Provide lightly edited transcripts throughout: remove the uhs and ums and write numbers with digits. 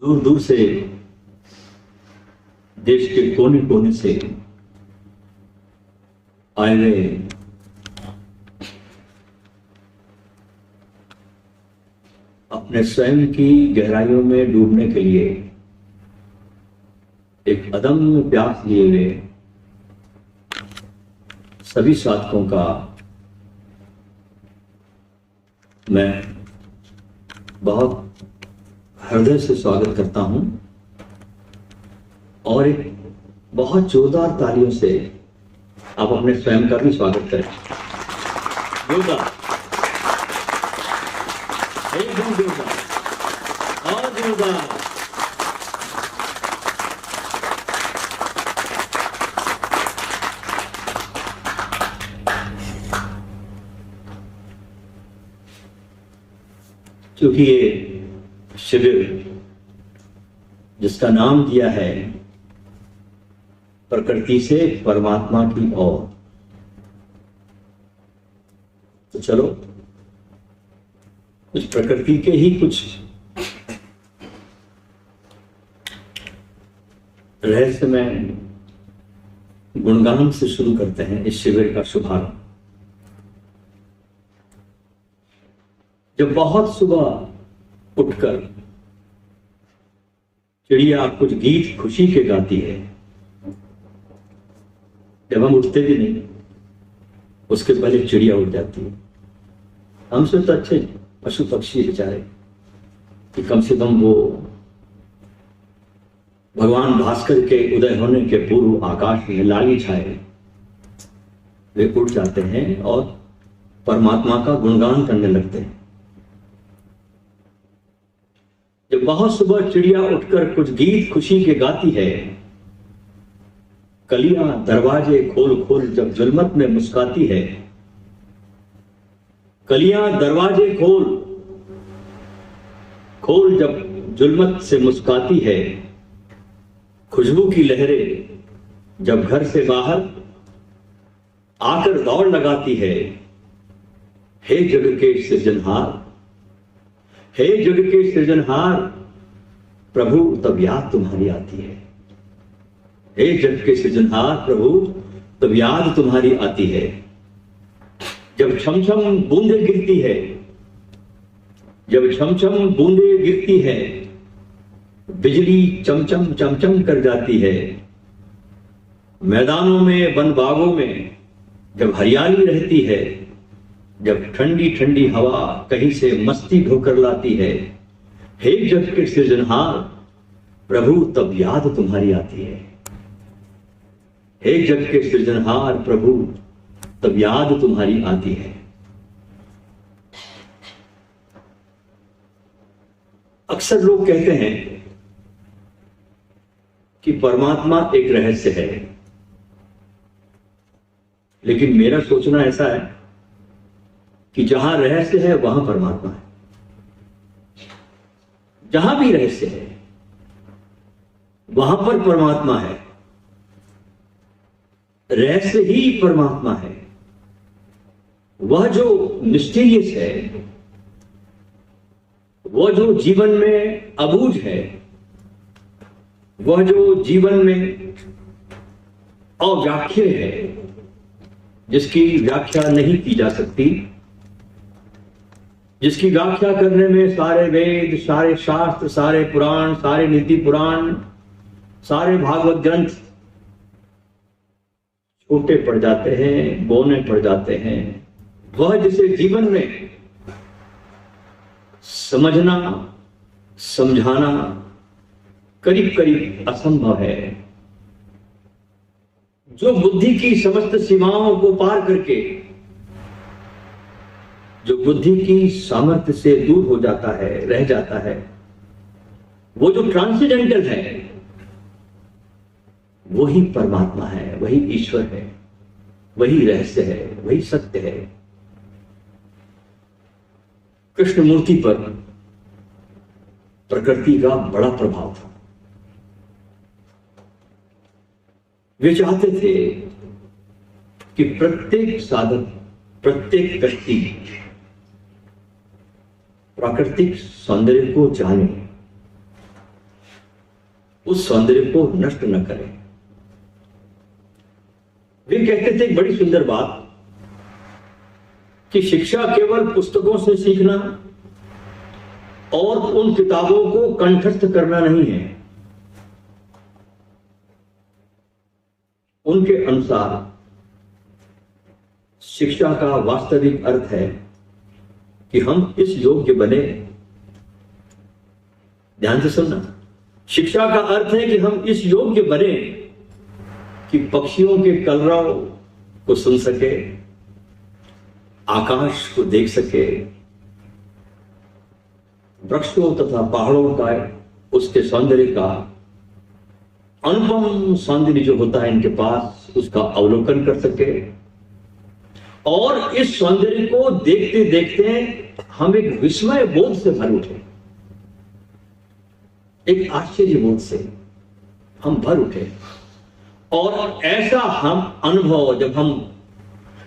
दूर दूर से, देश के कोने कोने से आए हुए अपने स्वयं की गहराइयों में डूबने के लिए एक अदम्य प्यास लिए हुए सभी साधकों का मैं बहुत हृदय से स्वागत करता हूं और एक बहुत जोरदार तालियों से आप अपने स्वयं का भी स्वागत करें। जोरदार, एकदम जोरदार और जोरदार। क्योंकि ये शिविर जिसका नाम दिया है प्रकृति से परमात्मा की ओर, तो चलो कुछ प्रकृति के ही कुछ रहस्यमय गुणगान से शुरू करते हैं इस शिविर का शुभारंभ। जब बहुत सुबह उठकर चिड़िया कुछ गीत खुशी के गाती है, जब हम उठते भी नहीं उसके पहले चिड़िया उठ जाती है। हमसे तो अच्छे पशु पक्षी बेचारे कि कम से कम वो भगवान भास्कर के उदय होने के पूर्व आकाश में लाली छाए वे उठ जाते हैं और परमात्मा का गुणगान करने लगते हैं। जब बहुत सुबह चिड़िया उठकर कुछ गीत खुशी के गाती है, कलियां दरवाजे खोल खोल जब जुल्मत में मुस्काती है, कलियां दरवाजे खोल खोल जब जुल्मत से मुस्काती है, खुशबू की लहरें जब घर से बाहर आकर दौड़ लगाती है, हे जग के सृजनहार, हे जग के सृजनहार, प्रभु तब याद तुम्हारी आती है। हे जग के सृजनहार प्रभु तब याद तुम्हारी आती है। जब छम छम बूंदे गिरती है, जब छम छम बूंदे गिरती है, बिजली चमचम चमचम कर जाती है। मैदानों में वन बागों में जब हरियाली रहती है, जब ठंडी ठंडी हवा कहीं से मस्ती ढोकर लाती है, हे जग के सृजनहार प्रभु तब याद तुम्हारी आती है। हे जग के सृजनहार प्रभु तब याद तुम्हारी आती है। अक्सर लोग कहते हैं कि परमात्मा एक रहस्य है, लेकिन मेरा सोचना ऐसा है कि जहां रहस्य है वहां परमात्मा है। जहां भी रहस्य है वहां पर परमात्मा है। रहस्य ही परमात्मा है। वह जो मिस्टीरियस है, वह जो जीवन में अबूझ है, वह जो जीवन में अव्याख्या है, जिसकी व्याख्या नहीं की जा सकती, जिसकी व्याख्या करने में सारे वेद, सारे शास्त्र, सारे पुराण, सारे नीति पुराण, सारे भागवत ग्रंथ छोटे पड़ जाते हैं, बौने पड़ जाते हैं। वह जिसे जीवन में समझना, समझाना करीब करीब असंभव है, जो बुद्धि की समस्त सीमाओं को पार करके, जो बुद्धि की सामर्थ्य से दूर हो जाता है, रह जाता है, वो जो ट्रांसेंडेंटल है, वही परमात्मा है, वही ईश्वर है, वही रहस्य है, वही सत्य है। कृष्ण मूर्ति पर प्रकृति का बड़ा प्रभाव था। वे चाहते थे कि प्रत्येक साधक, प्रत्येक व्यक्ति प्राकृतिक सौंदर्य को जाने, उस सौंदर्य को नष्ट न करें। वे कहते थे एक बड़ी सुंदर बात कि शिक्षा केवल पुस्तकों से सीखना और उन किताबों को कंठस्थ करना नहीं है। उनके अनुसार शिक्षा का वास्तविक अर्थ है कि हम इस योग्य बने, ध्यान से सुनना, शिक्षा का अर्थ है कि हम इस योग्य बने कि पक्षियों के कलरव को सुन सके, आकाश को देख सके, वृक्षों तथा पहाड़ों का उसके सौंदर्य का अनुपम सौंदर्य जो होता है इनके पास, उसका अवलोकन कर सके, और इस सौंदर्य को देखते देखते हम एक विस्मय बोध से भर उठे, एक आश्चर्य बोध से हम भर उठे। और ऐसा हम अनुभव, जब हम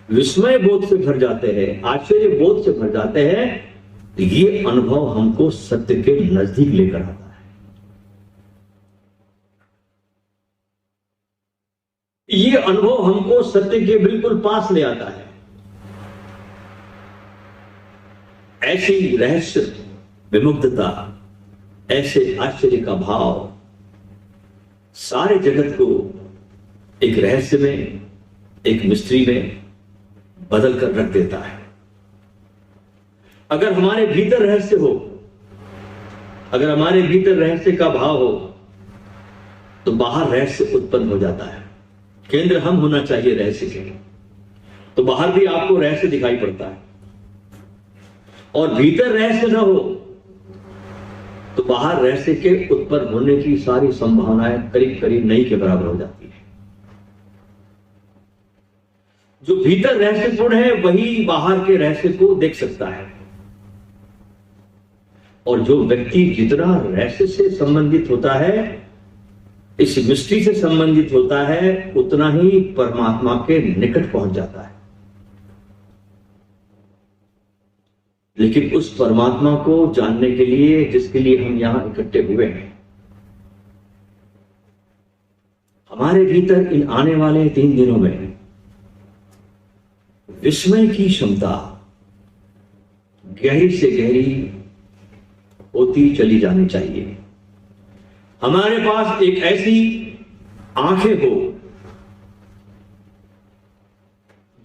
विस्मय बोध से भर जाते हैं, आश्चर्य बोध से भर जाते हैं, तो ये अनुभव हमको सत्य के नजदीक लेकर आता है। ये अनुभव हमको सत्य के बिल्कुल पास ले आता है। ऐसी रहस्य विमुग्धता, ऐसे आश्चर्य का भाव सारे जगत को एक रहस्य में, एक मिस्ट्री में बदल कर रख देता है। अगर हमारे भीतर रहस्य हो, अगर हमारे भीतर रहस्य का भाव हो, तो बाहर रहस्य उत्पन्न हो जाता है। केंद्र हम होना चाहिए रहस्य के, तो बाहर भी आपको रहस्य दिखाई पड़ता है। और भीतर रहस्य न हो तो बाहर रहस्य के उत्पन्न होने की सारी संभावनाएं करीब करीब नहीं के बराबर हो जाती है। जो भीतर रहस्यपूर्ण है वही बाहर के रहस्य को देख सकता है। और जो व्यक्ति जितना रहस्य से संबंधित होता है, इस मिस्ट्री से संबंधित होता है, उतना ही परमात्मा के निकट पहुंच जाता है। लेकिन उस परमात्मा को जानने के लिए, जिसके लिए हम यहां इकट्ठे हुए हैं, हमारे भीतर इन आने वाले 3 दिनों में विस्मय की क्षमता गहरी से गहरी होती चली जानी चाहिए। हमारे पास एक ऐसी आंखें हो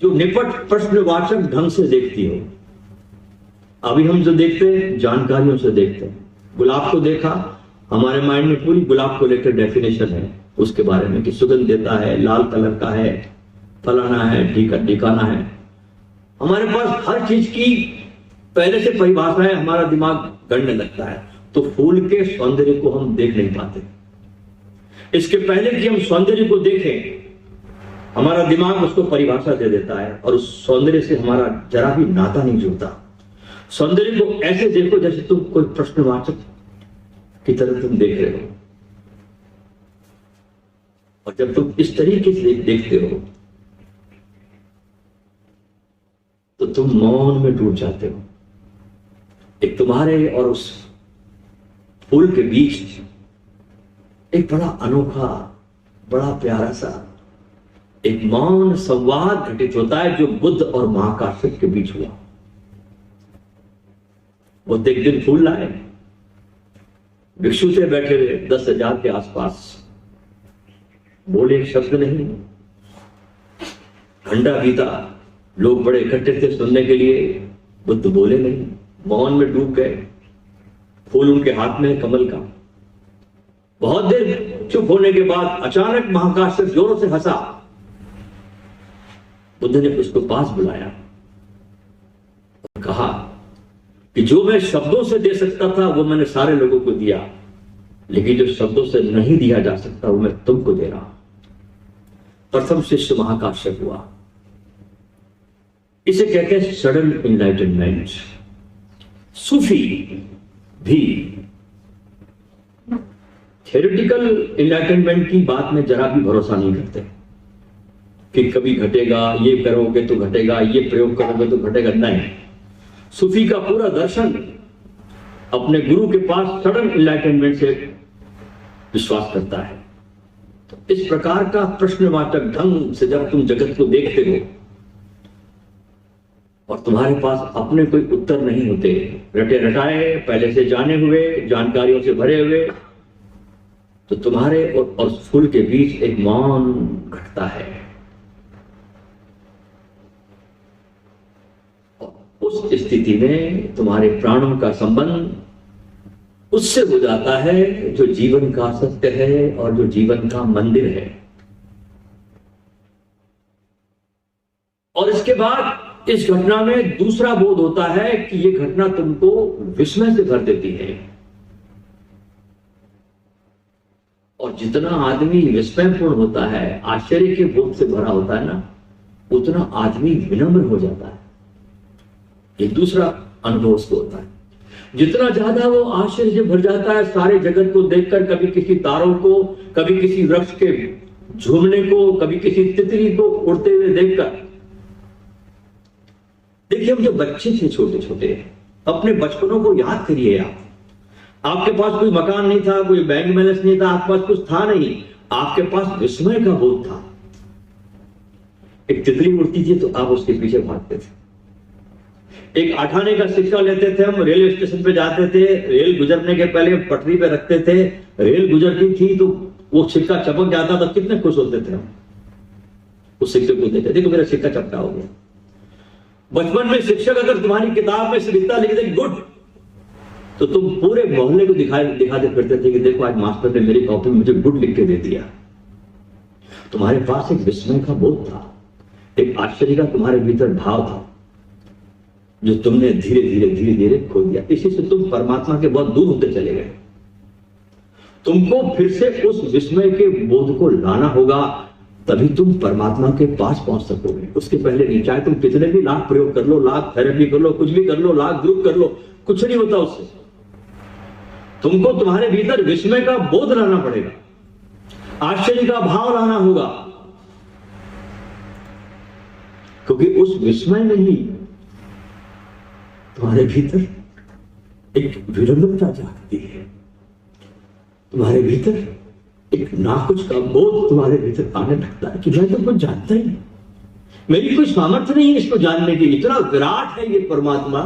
जो निपट प्रश्नवाचक ढंग से देखती हो। अभी हम जो देखते हैं जानकारियों से देखते हैं। गुलाब को देखा, हमारे माइंड में पूरी गुलाब को लेकर डेफिनेशन है उसके बारे में कि सुगंध देता है, लाल कलर का है, फलाना है, ढिकाना है। हमारे पास हर चीज की पहले से परिभाषाएं हमारा दिमाग गढ़ने लगता है। तो फूल के सौंदर्य को हम देख नहीं पाते। इसके पहले कि हम सौंदर्य को देखें, हमारा दिमाग उसको परिभाषा दे देता है और उस सौंदर्य से हमारा जरा भी नाता नहीं जुड़ता। सौंदर्य को ऐसे देखो जैसे तुम कोई प्रश्नवाचक की तरह तुम देख रहे हो। और जब तुम इस तरीके से देखते हो तो तुम मौन में डूब जाते हो। एक तुम्हारे और उस फूल के बीच एक बड़ा अनोखा, बड़ा प्यारा सा एक मौन संवाद घटित होता है जो बुद्ध और महाकाश्यप के बीच हुआ। बुद्ध एक दिन फूल लाए, भिक्षु से बैठे रहे 10,000 के आसपास, बोले एक शब्द नहीं। घंटा बीता, लोग बड़े इकट्ठे थे सुनने के लिए, बुद्ध बोले नहीं, मौन में डूब गए। फूल उनके हाथ में कमल का। बहुत देर चुप होने के बाद अचानक महाकाश्यप जोरों से हंसा। बुद्ध ने उसको पास बुलाया और कहा कि जो मैं शब्दों से दे सकता था वो मैंने सारे लोगों को दिया, लेकिन जो शब्दों से नहीं दिया जा सकता वो मैं तुमको दे रहा हूं। प्रथम शिष्य महाकाश्यप हुआ। इसे कहते हैं सडन इनलाइटनमेंट। सूफी भी थ्योरेटिकल इनलाइटनमेंट की बात में जरा भी भरोसा नहीं करते कि कभी घटेगा, ये करोगे तो घटेगा, ये प्रयोग करोगे तो घटेगा। नहीं, सूफी का पूरा दर्शन अपने गुरु के पास सडन इनलाइटनमेंट से विश्वास करता है। तो इस प्रकार का प्रश्नवाचक ढंग से जब तुम जगत को देखते हो और तुम्हारे पास अपने कोई उत्तर नहीं होते, रटे रटाए पहले से जाने हुए, जानकारियों से भरे हुए, तो तुम्हारे और फूल के बीच एक मौन घटता है। उस स्थिति में तुम्हारे प्राणों का संबंध उससे हो जाता है जो जीवन का सत्य है और जो जीवन का मंदिर है। और इसके बाद इस घटना में दूसरा बोध होता है कि यह घटना तुमको विस्मय से भर देती है। और जितना आदमी विस्मयपूर्ण होता है, आश्चर्य के बोध से भरा होता है ना, उतना आदमी विनम्र हो जाता है। एक दूसरा अनुभव उसको होता है। जितना ज्यादा वो आश्चर्य से भर जाता है सारे जगत को देखकर, कभी किसी तारों को, कभी किसी वृक्ष के झूमने को, कभी किसी तितली को उड़ते हुए देखकर। देखिए, हम जो बच्चे थे छोटे छोटे, अपने बचपनों को याद करिए। आपके पास कोई मकान नहीं था, कोई बैंक बैलेंस नहीं था, आपके पास कुछ था नहीं, आपके पास विस्मय का बोध था। एक तितली उड़ती थी तो आप उसके पीछे भागते थे। एक 8 आने का सिक्का लेते थे, हम रेलवे स्टेशन पे जाते थे, रेल गुजरने के पहले पटरी पे रखते थे, रेल गुजरती थी तो वो सिक्का चमक जाता था, कितने खुश होते थे हम उस सिक्के को देखते। देखो मेरा सिक्का चमका हो गया। बचपन में शिक्षक अगर तुम्हारी किताब में सिर्फ इतना लिख दे गुड, तो तुम पूरे मोहल्ले को दिखाते फिरते थे कि देखो आज मास्टर ने मेरी कॉपी में मुझे गुड लिख के दे दिया। तुम्हारे पास एक विस्मय का बोध था, एक आश्चर्य का तुम्हारे भीतर भाव था, जो तुमने धीरे धीरे खो दिया। इसी से तुम परमात्मा के बहुत दूर होते चले गए। तुमको फिर से उस विस्मय के बोध को लाना होगा, तभी तुम परमात्मा के पास पहुंच सकोगे। उसके पहले नहीं। चाहे तुम कितने भी लाख प्रयोग कर लो, लाख थेरेपी कर लो, कुछ भी कर लो, लाख ग्रुप कर लो, कुछ नहीं होता उससे। तुमको तुम्हारे भीतर विस्मय का बोध लाना पड़ेगा, आश्चर्य का भाव लाना होगा, क्योंकि उस विस्मय में ही तुम्हारे भीतर एक विनम्रता जागती है। तुम्हारे भीतर एक नाकुच का बोध तुम्हारे भीतर आने लगता है कि मैं तो कुछ जानता ही नहीं, मेरी कोई सामर्थ्य नहीं है इसको जानने की। इतना विराट है ये परमात्मा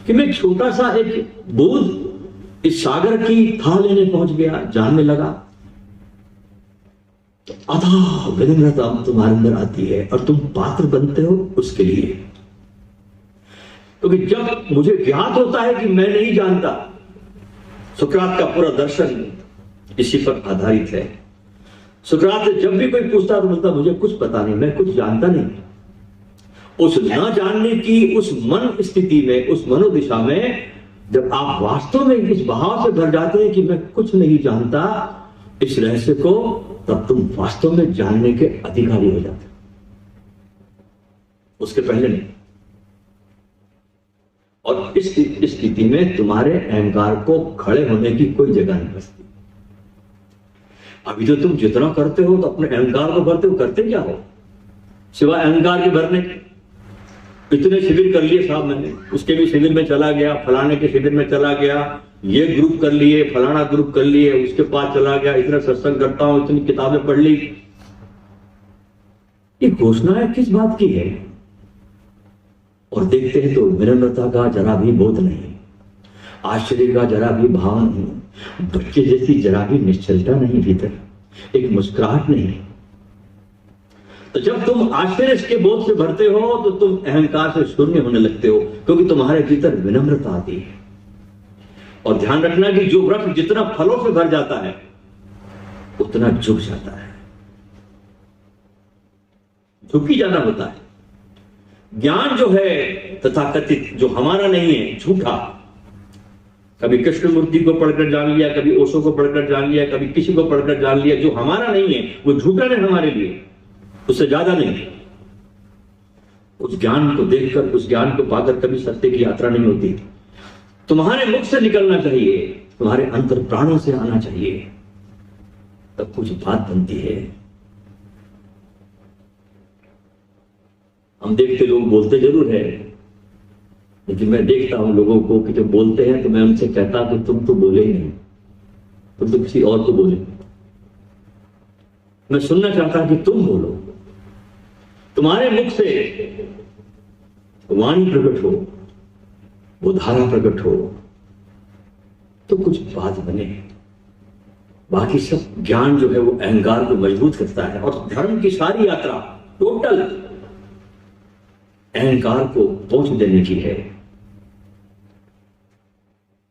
कि मैं छोटा सा एक बूंद इस सागर की था लेने पहुंच गया, जानने लगा। तो अथाह विनम्रता तुम्हारे अंदर आती है और तुम पात्र बनते हो उसके लिए। क्योंकि जब मुझे ज्ञात होता है कि मैं नहीं जानता, सुकरात का पूरा दर्शन इसी पर आधारित है। सुकरात से जब भी कोई पूछता तो बोलता मुझे कुछ पता नहीं, मैं कुछ जानता नहीं। उस न जानने की उस मन स्थिति में, उस मनोदिशा में जब आप वास्तव में इस भाव से भर जाते हैं कि मैं कुछ नहीं जानता इस रहस्य को, तब तुम वास्तव में जानने के अधिकारी हो जाते, उसके पहले नहीं। और इस स्थिति में तुम्हारे अहंकार को खड़े होने की कोई जगह नहीं बचती। अभी तो तुम जितना करते हो तो अपने अहंकार को भरते हो, करते क्या हो सिवाय अहंकार के भरने। इतने शिविर कर लिए साहब मैंने, उसके भी शिविर में चला गया, फलाने के शिविर में चला गया, ये ग्रुप कर लिए, फलाना ग्रुप कर लिए, उसके पास चला गया, इतना सत्संग करता हूं, इतनी किताबें पढ़ ली। ये घोषणाएं किस बात की है? और देखते हैं तो विनम्रता का जरा भी बोध नहीं, आश्चर्य का जरा भी भाव नहीं, बच्चे जैसी जरा भी निश्चलता नहीं, भीतर एक मुस्कुराहट नहीं। तो जब तुम आश्चर्य के बोध से भरते हो तो तुम अहंकार से शून्य होने लगते हो, क्योंकि तुम्हारे भीतर विनम्रता आती है। और ध्यान रखना कि जो वृक्ष जितना फलों से भर जाता है उतना झुक जाता है, झुकी जाना होता है। ज्ञान जो है तथाकथित, जो हमारा नहीं है, झूठा, कभी कृष्णमूर्ति को पढ़कर जान लिया, कभी ओशो को पढ़कर जान लिया, कभी किसी को पढ़कर जान लिया, जो हमारा नहीं है वो झूठा है हमारे लिए, उससे ज्यादा नहीं। उस ज्ञान को देखकर, उस ज्ञान को पाकर कभी सत्य की यात्रा नहीं होती। तुम्हारे मुख से निकलना चाहिए, तुम्हारे अंतर प्राणों से आना चाहिए, तब कुछ बात बनती है। हम देखते लोग बोलते जरूर है, लेकिन मैं देखता हूं लोगों को कि जब बोलते हैं तो मैं उनसे कहता कि तुम तो बोले ही नहीं, तुम तो किसी और को बोले। मैं सुनना चाहता कि तुम बोलो, तुम्हारे मुख से वाणी प्रकट हो, वो धारा प्रकट हो, तो कुछ बात बने। बाकी सब ज्ञान जो है वो अहंकार को मजबूत करता है, और धर्म की सारी यात्रा टोटल अहंकार को पहुंच देने की है।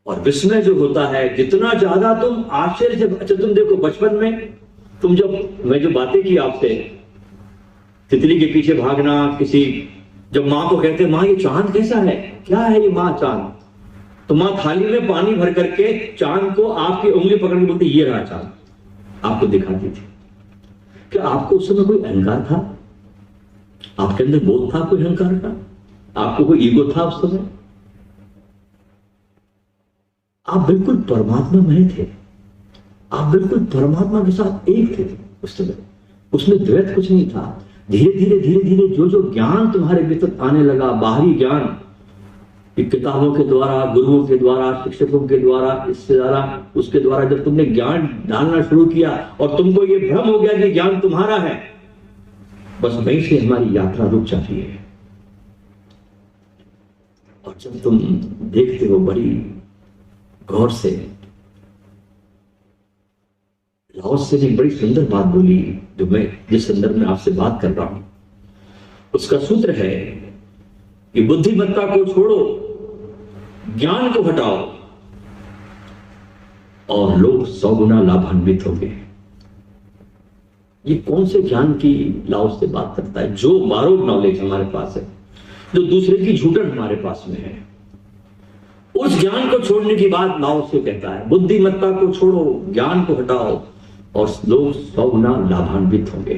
और विस्मय जो होता है, जितना ज्यादा तुम आश्चर्य से, अच्छा तुम देखो बचपन में तुम मैं जो बातें की आपसे, तितली के पीछे भागना, किसी जब माँ को कहते माँ ये चांद कैसा है, क्या है ये माँ चांद, तो माँ थाली में पानी भर करके चांद को आपकी उंगली पकड़ के बोलती ये रहा चांद, आपको दिखाती थी। क्या आपको उस समय कोई अहंकार था? आपके अंदर बोध था कोई अहंकार का? आपको कोई ईगो था उस समय? आप बिल्कुल परमात्मा में थे, आप बिल्कुल परमात्मा के साथ एक थे उस समय, उसमें द्वैत कुछ नहीं था। धीरे धीरे धीरे धीरे जो जो ज्ञान तुम्हारे भीतर आने लगा, बाहरी ज्ञान, किताबों के द्वारा, गुरुओं के द्वारा, शिक्षकों के द्वारा, इससे ज्यादा उसके द्वारा, जब तुमने ज्ञान डालना शुरू किया और तुमको ये भ्रम हो गया कि ज्ञान तुम्हारा है, बस वहीं से हमारी यात्रा रुक जाती है। और जब तुम देखते हो बड़ी गौर से, लाओ से ने बड़ी सुंदर बात बोली, जो मैं जिस संदर्भ में आपसे बात कर रहा हूं, उसका सूत्र है कि बुद्धिमत्ता को छोड़ो, ज्ञान को हटाओ, और लोग 100 गुना लाभान्वित होंगे। ये कौन से ज्ञान की लाओ से बात करता है? जो बारोड नॉलेज हमारे पास है, जो दूसरे की झूठन हमारे पास में है, उस ज्ञान को छोड़ने की बात लाओ से कहता है। बुद्धिमत्ता को छोड़ो, ज्ञान को हटाओ, और लोग 100 गुना लाभान्वित होंगे।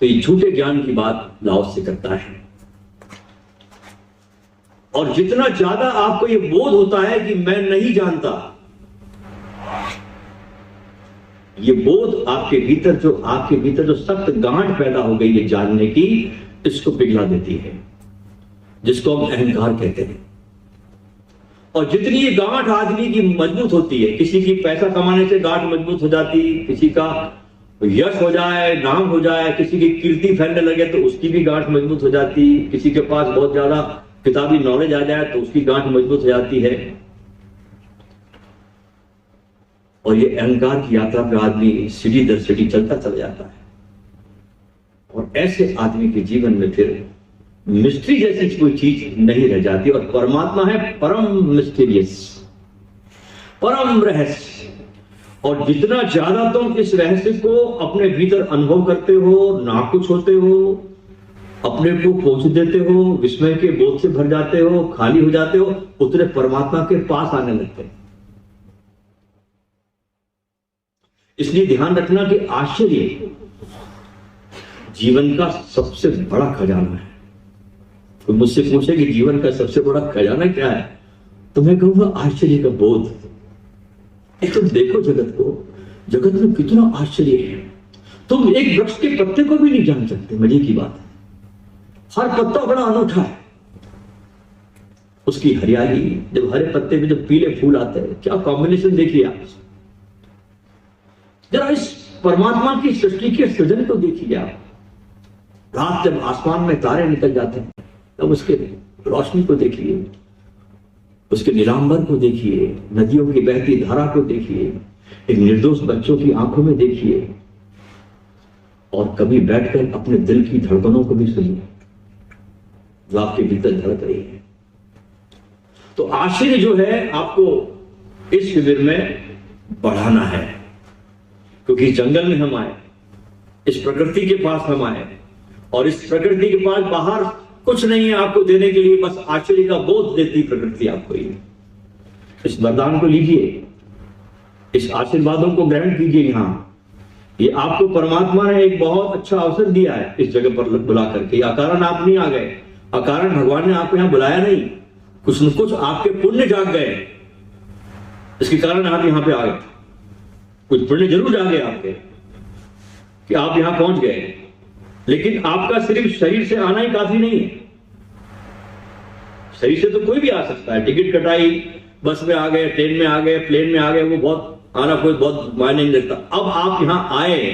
तो ये झूठे ज्ञान की बात लाओ से करता है। और जितना ज्यादा आपको ये बोध होता है कि मैं नहीं जानता, ये बोध आपके भीतर जो सख्त गांठ पैदा हो गई है जानने की, इसको पिघला देती है, जिसको हम अहंकार कहते हैं। और जितनी ये गांठ आदमी की मजबूत होती है, किसी की पैसा कमाने से गांठ मजबूत हो जाती, किसी का यश हो जाए, नाम हो जाए, किसी की कीर्ति फैलने लगे तो उसकी भी गांठ मजबूत हो जाती, किसी के पास बहुत ज्यादा किताबी नॉलेज आ जाए तो उसकी गांठ मजबूत हो जाती है। और ये अहंकार की यात्रा पे आदमी सीढ़ी दर सीढ़ी चलता चला जाता है। और ऐसे आदमी के जीवन में फिर मिस्ट्री जैसी कोई चीज नहीं रह जाती। और परमात्मा है परम मिस्टीरियस, परम रहस्य। और जितना ज्यादा तुम इस रहस्य को अपने भीतर अनुभव करते हो, नाखुश होते हो, अपने को पहुंच देते हो, विस्मय के बोध से भर जाते हो, खाली हो जाते हो, उतने परमात्मा के पास आने लगते हैं। इसलिए ध्यान रखना कि आश्चर्य जीवन का सबसे बड़ा खजाना है। तो मुझसे पूछे कि जीवन का सबसे बड़ा खजाना क्या है, तो मैं कहूंगा आश्चर्य का बोध। तुम देखो जगत को, जगत में कितना आश्चर्य है। तुम एक वृक्ष के पत्ते को भी नहीं जान सकते, मजे की बात है। हर पत्ता बड़ा अनूठा है, उसकी हरियाली, जब हरे पत्ते में जब पीले फूल आते हैं, क्या कॉम्बिनेशन देखिए आप। जरा इस परमात्मा की सृष्टि के सृजन को देखिए आप। रात जब आसमान में तारे निकल जाते हैं, तब उसके रोशनी को देखिए, उसके नीलांबर को देखिए, नदियों की बहती धारा को देखिए, एक निर्दोष बच्चों की आंखों में देखिए, और कभी बैठकर अपने दिल की धड़कनों को भी सुनिए जो आपके भीतर धड़क रही है। तो आश्चर्य जो है आपको इस शिविर में बढ़ाना है, क्योंकि जंगल में हम आए, इस प्रकृति के पास हम आए, और इस प्रकृति के पास बाहर कुछ नहीं है आपको देने के लिए, बस आश्चर्य का बोध देती प्रकृति आपको ही। इस वरदान को लीजिए, इस आशीर्वादों को ग्रहण कीजिए। यहां ये आपको परमात्मा ने एक बहुत अच्छा अवसर दिया है इस जगह पर बुला करके। अकारण आप नहीं आ गए, अकारण भगवान ने आपको यहां बुलाया नहीं, कुछ न कुछ आपके पुण्य जाग गए, इसके कारण आप यहां पे आ गए। कुछ पुण्य जरूर जागे आपके कि आप यहां पहुंच गए, लेकिन आपका सिर्फ शरीर से आना ही काफी नहीं है। शरीर से तो कोई भी आ सकता है, टिकट कटाई, बस में आ गए, ट्रेन में आ गए, प्लेन में आ गए, वो बहुत आना कोई बहुत मायने नहीं रखता। अब आप यहां आए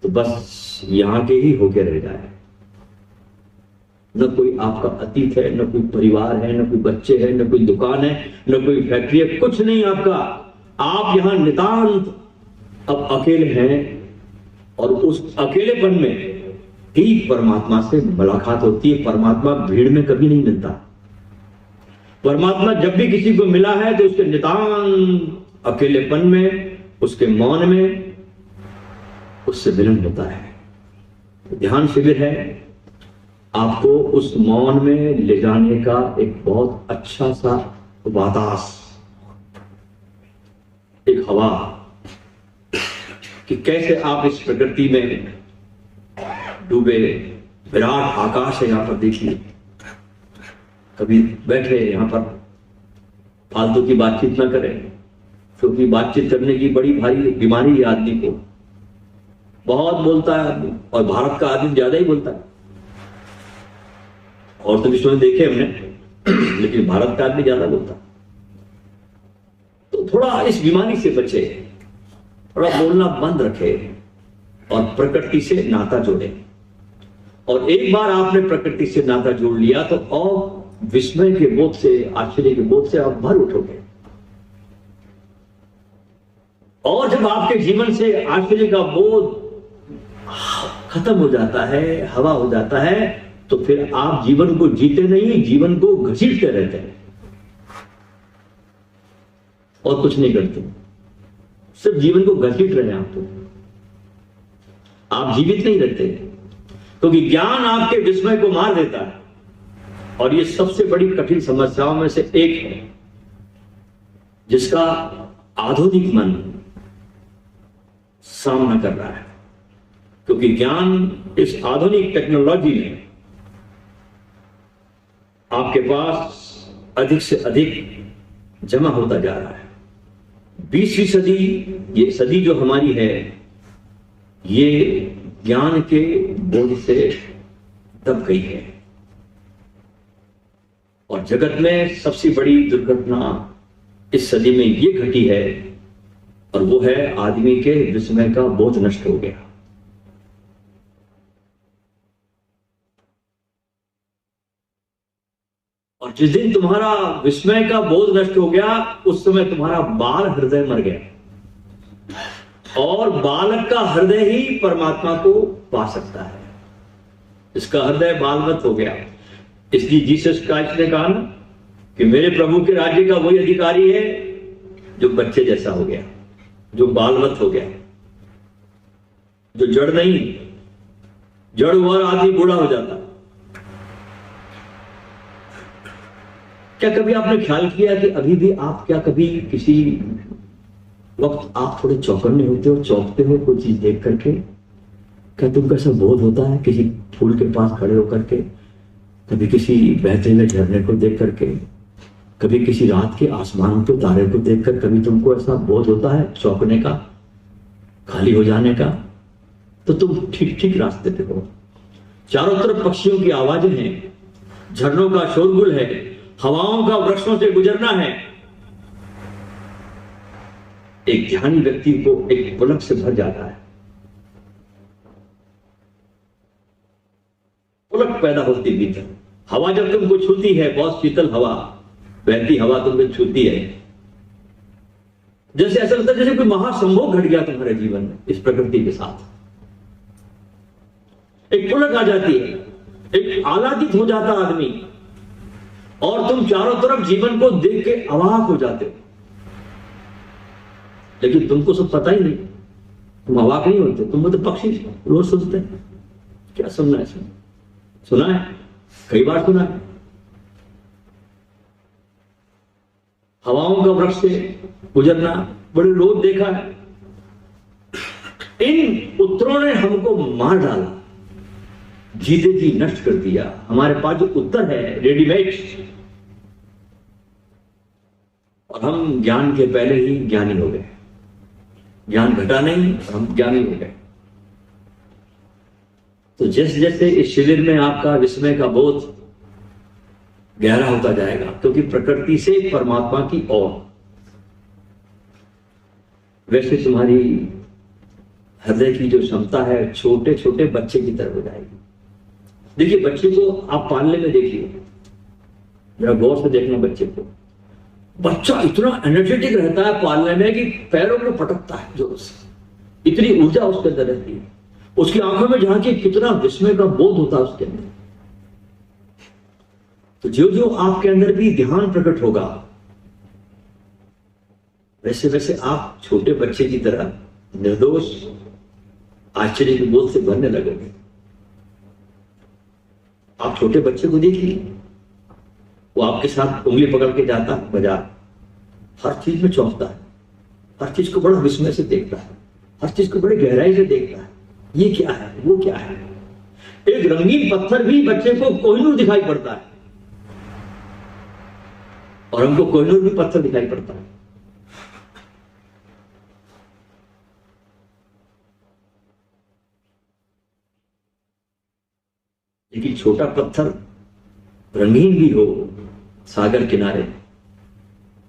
तो बस यहां के ही होके रह जाए। न कोई आपका अतीत है, न कोई परिवार है, न कोई बच्चे हैं, न कोई दुकान है, न कोई फैक्ट्री है, कुछ नहीं आपका। आप यहां नितांत अब अकेले हैं और उस अकेलेपन में ही परमात्मा से मुलाकात होती है। परमात्मा भीड़ में कभी नहीं मिलता। परमात्मा जब भी किसी को मिला है तो उसके नितांत अकेलेपन में, उसके मौन में उससे मिलन होता है। ध्यान शिविर है आपको उस मौन में ले जाने का एक बहुत अच्छा सा वातास, एक हवा, कि कैसे आप इस प्रकृति में डूबे विराट आकाश है। यहां पर देखिए, कभी बैठे यहां पर फालतू की बातचीत ना करें, क्योंकि बातचीत करने की बड़ी भारी बीमारी है आदमी को। बहुत बोलता है आदमी, और भारत का आदमी ज्यादा ही बोलता है। और तो विश्व में देखे हमने, लेकिन भारत का आदमी ज्यादा बोलता है। तो थोड़ा इस बीमारी से बचे, थोड़ा बोलना बंद रखे और प्रकृति से नाता जोड़े। और एक बार आपने प्रकृति से नाता जोड़ लिया तो और विस्मय के बोध से, आश्चर्य के बोध से आप भर उठोगे। और जब आपके जीवन से आश्चर्य का बोध खत्म हो जाता है, हवा हो जाता है, तो फिर आप जीवन को जीते नहीं, जीवन को घसीटते रहते हैं और कुछ नहीं करते। सिर्फ जीवन को घसीट रहे हैं आप। तो आप जीवित नहीं रहते, क्योंकि ज्ञान आपके विस्मय को मार देता है। और ये सबसे बड़ी कठिन समस्याओं में से एक है, जिसका आधुनिक मन सामना कर रहा है। क्योंकि ज्ञान इस आधुनिक टेक्नोलॉजी में आपके पास अधिक से अधिक जमा होता जा रहा है। 20वीं सदी, ये सदी जो हमारी है, ये ज्ञान के बोझ से दब गई है। और जगत में सबसे बड़ी दुर्घटना इस सदी में ये घटी है, और वो है आदमी के विस्मय का बोझ नष्ट हो गया। और जिस दिन तुम्हारा विस्मय का बोध नष्ट हो गया, उस समय तुम्हारा बाल हृदय मर गया। और बालक का हृदय ही परमात्मा को पा सकता है। इसका हृदय बालवत हो गया। इसलिए जीसस क्राइस्ट ने कहा ना कि मेरे प्रभु के राज्य का वही अधिकारी है जो बच्चे जैसा हो गया, जो बालवत हो गया, जो जड़ नहीं। जड़ हुआ आदमी बूढ़ा हो जाता। क्या कभी आपने ख्याल किया कि अभी भी आप क्या कभी किसी वक्त आप थोड़े चौकन्ने होते हो, चौंकते हो कोई चीज देख करके? क्या तुमको ऐसा बोध होता है किसी फूल के पास खड़े होकर के, कभी किसी बहते हुए झरने को देख करके, कभी किसी रात के आसमान के तारे को देखकर कभी तुमको ऐसा बोध होता है चौंकने का, खाली हो जाने का? तो तुम ठीक ठीक रास्ते पे हो। चारों तरफ पक्षियों की आवाजें हैं, झरनों का शोरगुल है, हवाओं का वृक्षों से गुजरना है। एक ध्यानी व्यक्ति को एक पुलक से भर जाता है। पुलक पैदा होती भीतर। हवा जब तुमको छूती है, बहुत शीतल हवा, बहती हवा तुमको छूती है, जैसे ऐसा लगता है जैसे कोई महासंभोग घट गया तुम्हारे जीवन में इस प्रकृति के साथ। एक पुलक आ जाती है, एक आह्लादित हो जाता आदमी, और तुम चारों तरफ जीवन को देख के अवाक हो जाते हो। लेकिन तुमको सब पता ही नहीं, तुम अवाक नहीं होते। तुम तो पक्षी रोज सुनते हैं। क्या सुनना है? सुना है, कई बार सुना है। हवाओं का वृक्ष से गुजरना बड़े रोज देखा है। इन उत्तरों ने हमको मार डाला, जीते जी नष्ट कर दिया। हमारे पास जो उत्तर है रेडीमेड, और हम ज्ञान के पहले ही ज्ञानी हो गए। ज्ञान घटा नहीं, हम ज्ञानी हो गए। तो जैसे जैसे इस शिविर में आपका विस्मय का बोध गहरा होता जाएगा, क्योंकि प्रकृति से परमात्मा की ओर वैसे तुम्हारी हृदय की जो क्षमता है छोटे छोटे बच्चे की तरह हो जाएगी। देखिए, बच्चे को आप पालने में देखिए, जरा गौर से देखना बच्चे को। बच्चा इतना एनर्जेटिक रहता है पालने में कि पैरों को पटकता है जोर से, इतनी ऊर्जा उसके अंदर रहती है। उसकी आंखों में झांकी, कितना विस्मय का बोध होता है उसके अंदर। तो जो जो आपके अंदर भी ध्यान प्रकट होगा, वैसे वैसे आप छोटे बच्चे की तरह निर्दोष आश्चर्य के बोध से भरने लगोगे। आप छोटे बच्चे को देखिए, वो आपके साथ उंगली पकड़ के जाता है बाजार, हर चीज में चौंकता है, हर चीज को बड़ा विस्मय से देखता है, हर चीज को बड़ी गहराई से देखता है। ये क्या है, वो क्या है। एक रंगीन पत्थर भी बच्चे को कोहिनूर दिखाई पड़ता है, और हमको कोहिनूर भी पत्थर दिखाई पड़ता है। लेकिन छोटा पत्थर रंगीन भी हो सागर किनारे,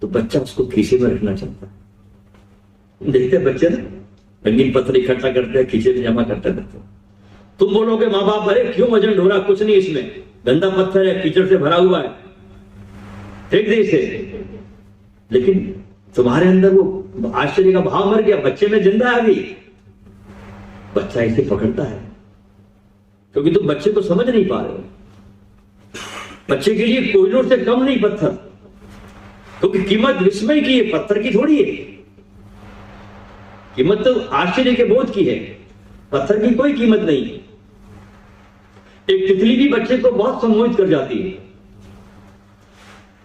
तो बच्चा उसको खीसे में रखना चाहता है। देखते हैं बच्चे ना, रंगीन पत्थर इकट्ठा करते हैं, खीसे में जमा करते रहते हैं। तुम बोलोगे माँ बाप, अरे क्यों वजन ढो रहा, कुछ नहीं इसमें, गंदा पत्थर है, कीचड़ से भरा हुआ है, फेंक दे इसे। लेकिन तुम्हारे अंदर वो आश्चर्य का भाव मर गया, बच्चे में जिंदा है अभी। बच्चा इसे पकड़ता है, क्योंकि तुम बच्चे को समझ नहीं पा रहे हो। बच्चे के लिए कोहिनूर से कम नहीं पत्थर, क्योंकि कीमत विस्मय की है, पत्थर की थोड़ी है। कीमत तो आश्चर्य के बोध की है, पत्थर की कोई कीमत नहीं है। एक तितली भी बच्चे को बहुत सम्मोहित कर जाती है।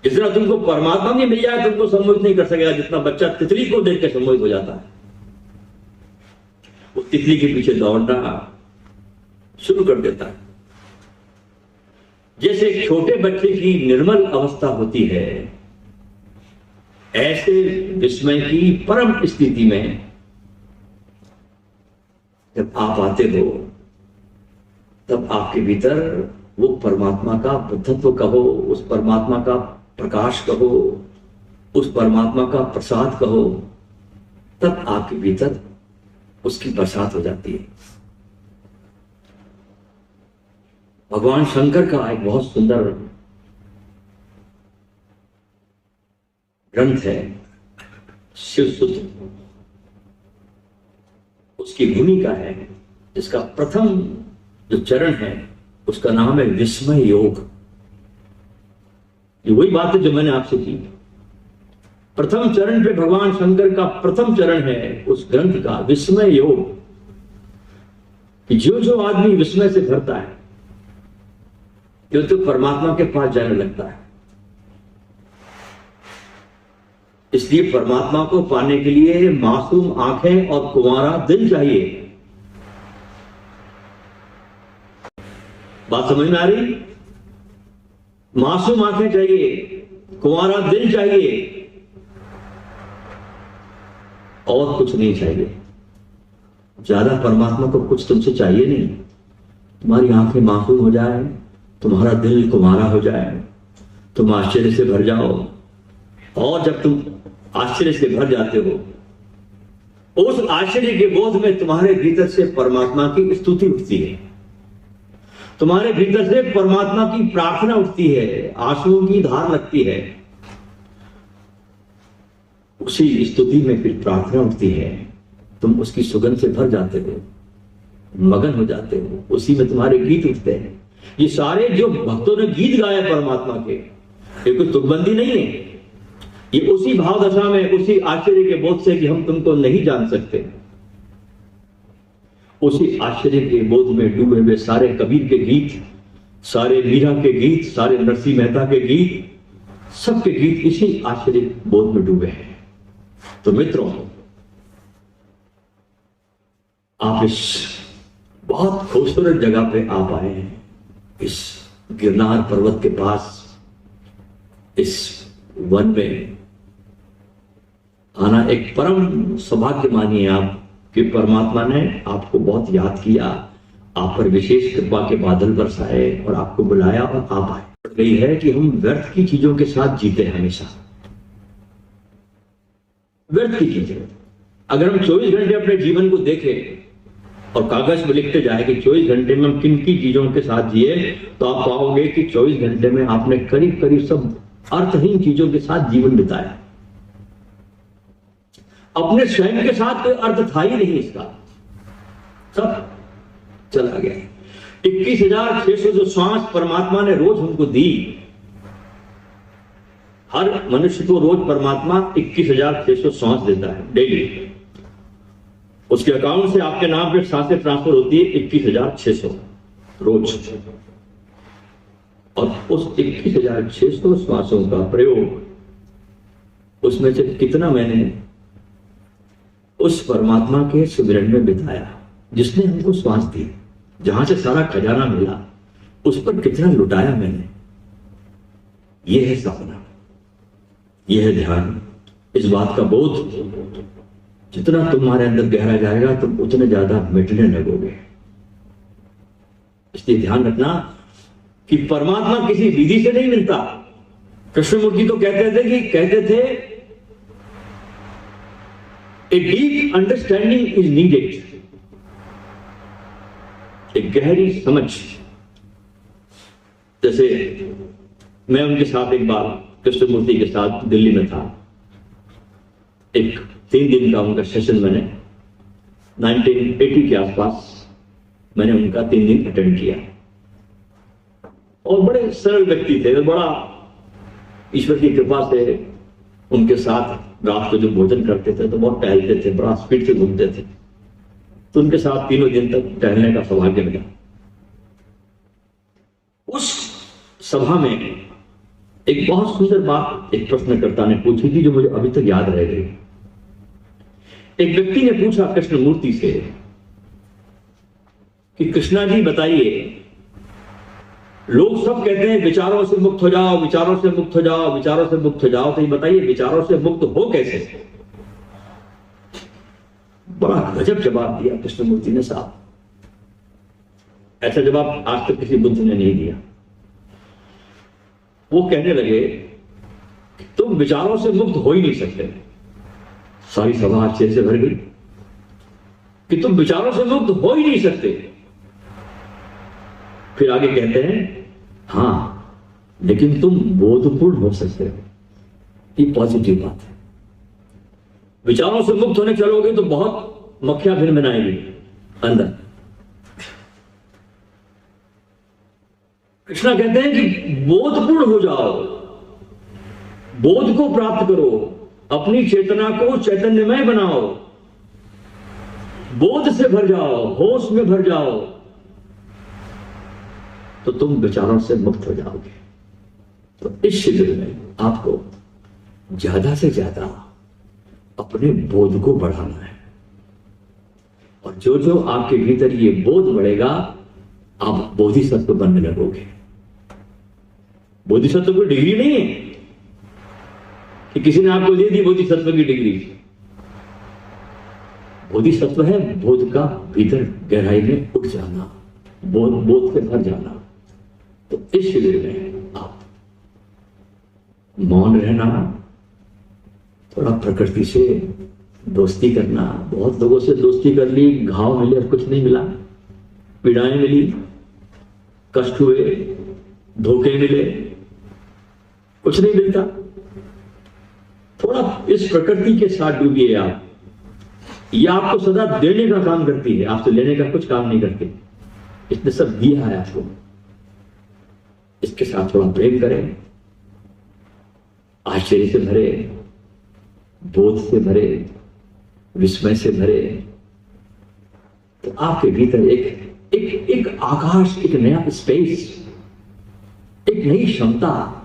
जितना तुमको परमात्मा नहीं मिल जाए, तुमको सम्मोहित नहीं कर सकेगा जितना बच्चा तितली को देख के सम्मोहित हो जाता है। वो तितली के पीछे दौड़ना शुरू कर देता है। जैसे एक छोटे बच्चे की निर्मल अवस्था होती है, ऐसे विस्मय की परम स्थिति में जब आप आते हो, तब आपके भीतर वो परमात्मा का बुद्धत्व कहो, उस परमात्मा का प्रकाश कहो, उस परमात्मा का प्रसाद कहो, तब आपके भीतर उसकी बरसात हो जाती है। भगवान शंकर का एक बहुत सुंदर ग्रंथ है शिव सूत्र, उसकी भूमिका है, जिसका प्रथम जो चरण है उसका नाम है विस्मय योग। ये वही बात है जो मैंने आपसे की। प्रथम चरण पे भगवान शंकर का प्रथम चरण है उस ग्रंथ का विस्मय योग, कि जो जो आदमी विस्मय से भरता है, जो तो परमात्मा के पास जाने लगता है। इसलिए परमात्मा को पाने के लिए मासूम आंखें और कुंवारा दिल चाहिए। बात समझ में आ रही? मासूम आंखें चाहिए, कुंवारा दिल चाहिए, और कुछ नहीं चाहिए। ज्यादा परमात्मा को कुछ तुमसे चाहिए नहीं। तुम्हारी आंखें मासूम हो जाए, तुम्हारा दिल कुंवारा हो जाए, तुम आश्चर्य से भर जाओ, और जब तुम आश्चर्य से भर जाते हो, उस आश्चर्य के बोध में तुम्हारे भीतर से परमात्मा की स्तुति उठती है, तुम्हारे भीतर से परमात्मा की प्रार्थना उठती है, आंसुओं की धार लगती है। उसी स्तुति में फिर प्रार्थना उठती है, तुम उसकी सुगंध से भर जाते हो, मगन हो जाते हो, उसी में तुम्हारे गीत उठते हैं। ये सारे जो भक्तों ने गीत गाए परमात्मा के, ये कोई तुकबंदी नहीं है। ये उसी भाव दशा में, उसी आश्चर्य के बोध से कि हम तुमको नहीं जान सकते, उसी आश्चर्य के बोध में डूबे हुए सारे कबीर के गीत, सारे मीरा के गीत, सारे नरसिंह मेहता के गीत, सबके गीत इसी आश्चर्य बोध में डूबे हैं। तो मित्रों, आप इस बहुत खूबसूरत जगह पे आप आए हैं, इस गिरनार पर्वत के पास, इस वन में आना एक परम सौभाग्य मानिए आप, कि परमात्मा ने आपको बहुत याद किया, आप पर विशेष कृपा के बादल बरसाए और आपको बुलाया और आप आए। गई है कि हम व्यर्थ की चीजों के साथ जीते, हमेशा व्यर्थ की चीजें। अगर हम 24 घंटे अपने जीवन को देखें और कागज में लिखते जाए कि 24 घंटे में हम किन की चीजों के साथ जिए, तो आप पाओगे कि 24 घंटे में आपने करीब करीब सब अर्थहीन चीजों के साथ जीवन बिताया। अपने स्वयं के साथ कोई अर्थ था ही नहीं, इसका सब चला गया। 21,600 जो श्वास परमात्मा ने रोज हमको दी, हर मनुष्य को रोज परमात्मा 21,600 श्वास देता है डेली। उसके अकाउंट से आपके नाम पे सांसें ट्रांसफर होती है 21,600 रोज। और उस 21,600 श्वासों का प्रयोग उसमें से कितना मैंने उस परमात्मा के सुमिरन में बिताया जिसने हमको श्वास दी, जहां से सारा खजाना मिला, उस पर कितना लुटाया मैंने। यह है सपना, यह है ध्यान। इस बात का बोध जितना तुम्हारे अंदर गहरा जाएगा तुम उतने ज्यादा मिटने लगोगे। इसलिए ध्यान रखना कि परमात्मा किसी विधि से नहीं मिलता। कृष्णमूर्ति तो कहते थे a deep understanding is needed, एक गहरी समझ। जैसे मैं उनके साथ एक बार कृष्णमूर्ति के साथ दिल्ली में था, एक 3 दिन का उनका सेशन मैंने 1980 के आसपास मैंने उनका 3 दिन अटेंड किया। और बड़े सरल व्यक्ति थे, बड़ा ईश्वर की कृपा से उनके साथ रात को जो भोजन करते थे तो बहुत टहलते थे, बड़ा स्पीड से घूमते थे। तो उनके साथ 3 दिन तक टहलने का सौभाग्य मिला। उस सभा में एक बहुत सुंदर बात एक प्रश्नकर्ता ने पूछी थी जो मुझे अभी तक याद रह गई। एक व्यक्ति ने पूछा कृष्णमूर्ति से कि कृष्णा जी बताइए, लोग सब कहते हैं विचारों से मुक्त हो जाओ, विचारों से मुक्त हो जाओ, विचारों से मुक्त हो जाओ, तो ये बताइए विचारों से मुक्त हो कैसे? बड़ा गजब जवाब दिया कृष्णमूर्ति ने साहब। ऐसा जवाब आज तक किसी बुद्ध ने नहीं दिया। वो कहने लगे तुम विचारों से मुक्त हो ही नहीं सकते। सारी सभा आश्चर्य से भर गई कि तुम विचारों से मुक्त हो ही नहीं सकते। फिर आगे कहते हैं हां, लेकिन तुम बोधपूर्ण हो सकते हो। ये पॉजिटिव बात है। विचारों से मुक्त होने चलोगे तो बहुत मक्खियां भिन भिनाएंगी अंदर। कृष्णा कहते हैं कि बोधपूर्ण हो जाओ, बोध को प्राप्त करो, अपनी चेतना को चैतन्यमय बनाओ, बोध से भर जाओ, होश में भर जाओ, तो तुम विचारों से मुक्त हो जाओगे। तो इस शिविर में आपको ज्यादा से ज्यादा अपने बोध को बढ़ाना है। और जो जो आपके भीतर ये बोध बढ़ेगा, आप बोधिसत्व बनने लगोगे। बोधिसत्व कोई डिग्री नहीं है कि किसी ने आपको दे दी बोधिसत्व की डिग्री। बोधिसत्व है बोध का भीतर गहराई में उठ जाना, बोध से भर जाना। तो इस शिविर में आप मौन रहना, थोड़ा प्रकृति से दोस्ती करना। बहुत लोगों से दोस्ती कर ली, घाव मिले और कुछ नहीं मिला, पीड़ाएं मिली, कष्ट हुए, धोखे मिले, कुछ नहीं मिलता। थोड़ा इस प्रकृति के साथ डूबिए आप। ये आपको सदा देने का काम करती है, आपसे लेने का कुछ काम नहीं करती। इसने सब दिया है आपको, इसके साथ थोड़ा प्रेम करें, आश्चर्य से भरे, बोध से भरे, विस्मय से भरे। तो आपके भीतर एक आकाश, एक नया स्पेस, एक नई क्षमता,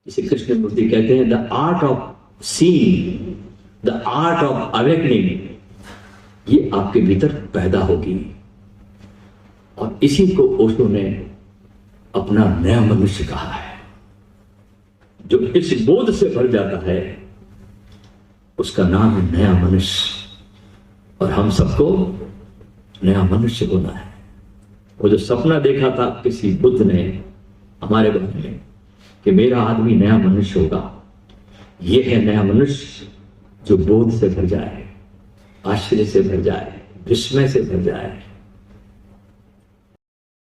जिसे कृष्णमूर्ति कहते हैं the art of seeing, the art of awakening, ये आपके भीतर पैदा होगी। और इसी को ओशो ने अपना नया मनुष्य कहा है। जो इस बोध से भर जाता है उसका नाम है नया मनुष्य। और हम सबको नया मनुष्य होना है। वो जो सपना देखा था किसी बुद्ध ने हमारे बारे में कि मेरा आदमी नया मनुष्य होगा, ये है नया मनुष्य जो बोध से भर जाए, आश्चर्य से भर जाए, विस्मय से भर जाए,